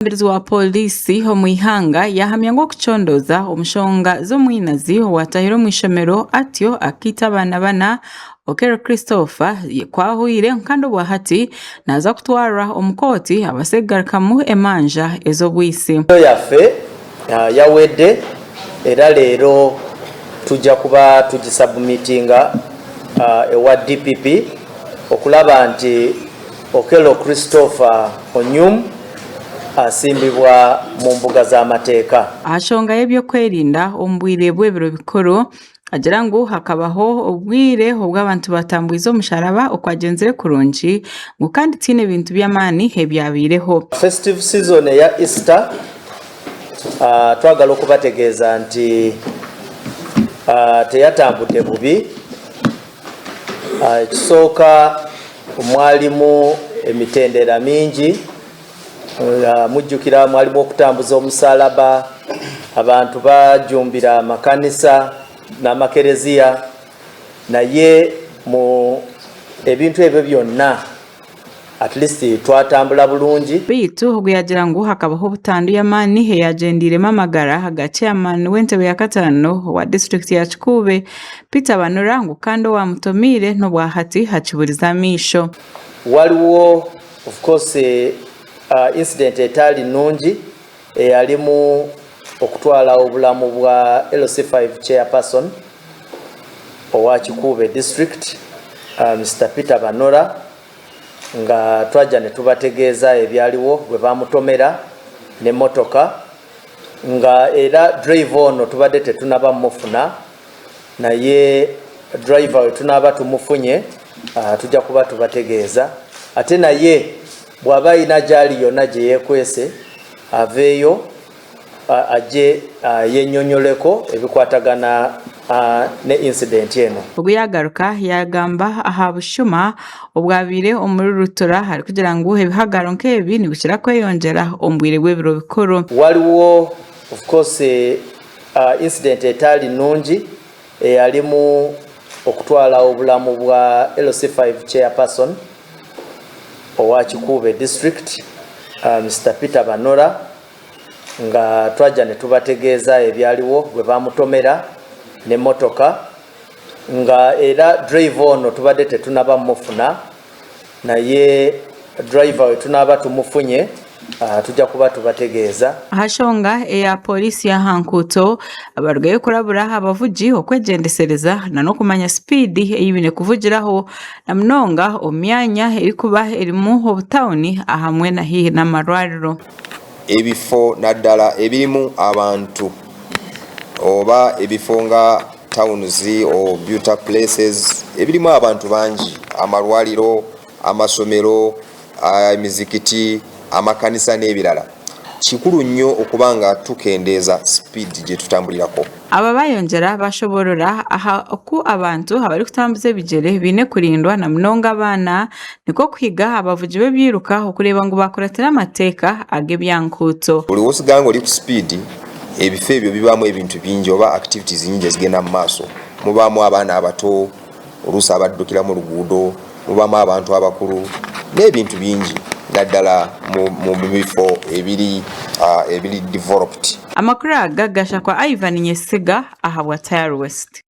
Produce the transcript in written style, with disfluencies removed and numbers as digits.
Omumbirizi wa polisi omwihanga yahamya ngu okucondoza omushonga z'omwinazi owatahire omw'ishomero atyo akita abaana bana Okello Christopher kwahwire nkando bwa hati naza kutwarwa omu kooti abase kugarukamu emanja ez'obwisi. Yaffe yawedde era leero tujja kuba tugisubmitinga ewa DPP okulaba nti Okello Christopher Onyum asimbibwa mu mbuga z'amateeka. Ashonga y'ebyokwerinda omu bwire bw'ebiro bikuru agira ngu hakabaho obwire obw'abantu batambuize omusharaba okwagenzere kurungi ngu kandi tiine bintu by'amaani ebyabiireho. Festive season eya Easter twagala okubategeeza nti teyatambudde bubi. Ekisooka mwalimu emitendera mingi, mujjukira mwalimu okutambuza omusalaba, abantu bajumbira amakanisa n'amakereziya, naye mu ebintu ebyo byonna at least twatambula bulungi. Bitu ubwo yagira ngu hakabaho obutandu y'amaani eyagendiremu amagara aga chairman w'entebe ya katano wa district ya Kikuube Peter Banura ngu kandi owamutomire n'obwa hati hakiburiza amisho. Waliwo of course incident etali nnungi eyalimu okutwala obulamu bwa LC5 chairperson owa Kikuube district Mr. Peter Banura nga twajja ne tubategeeza ebyaliwo bwe bamutomera n'emmotoka nga era driver ono tubadde tetunaba mufuna, naye driver we tunaba tumufunye tujja kuba tubategeeza. Ate naye bw'aba ayina gyali yonna gye yeekwese aveeyo ajje yennyonnyoleko ebikwatagana ne incident eno. Ubwo yagaruka yagamba aha bushuma obwabire omururutura hari kugira ngu ebihagaro nk'ebi nibikira kweyongera omu bwire bw'ebiro bikuru. Waliwo of course incident etali nnungi eyalimu okutwala obulamu bwa LC5 chairperson owa Kikuube district Mr. Peter Banura nga twajja ne tubategeeza ebyaliwo bwe bamutomera n'emmotoka nga era driver ono tubadde tetunaba mufuna, naye driver we tunaba tumufunye tujja kuba tubategeeza. Hashonga eya polisi ya Hankuto abarugayo kurabura abavugi okwegendesereza na n'okumanya speed eyibine kuvugiraho na mnonga omyanya erikuba erimu obutawuni ahamwe na hihi n'amarwariro. Ebifo naddala ebirimu abantu oba ebifo nga towns or beauty places ebirimu abantu bangi, amalwaliro, amasomero, emizikiti, amakanisa n'ebirala, kikulu nnyo okubanga tukendeeza speed gye tutambulirako. Aba bayongera bashoborora aha oku abantu abari kutambuza ebigere bine kurindwa na mnonga abana niko kwiga abavugi b'ebyiruka okureba ngu bakuratira amateeka ag'ebyankuuto. Buli wosiganga oli ku speed, ebifo ebyo bibamu ebintu bingi oba activities nyingi ezigenda mu maaso. Mubamu abaana abato, oluusi abaddukira mu luguudo, mubamu abantu abakulu n'ebintu bingi naddala mu bifo ebiri developed. Amakuru aga gasha kwa Ivan Nyesiga aha bwa Tire West.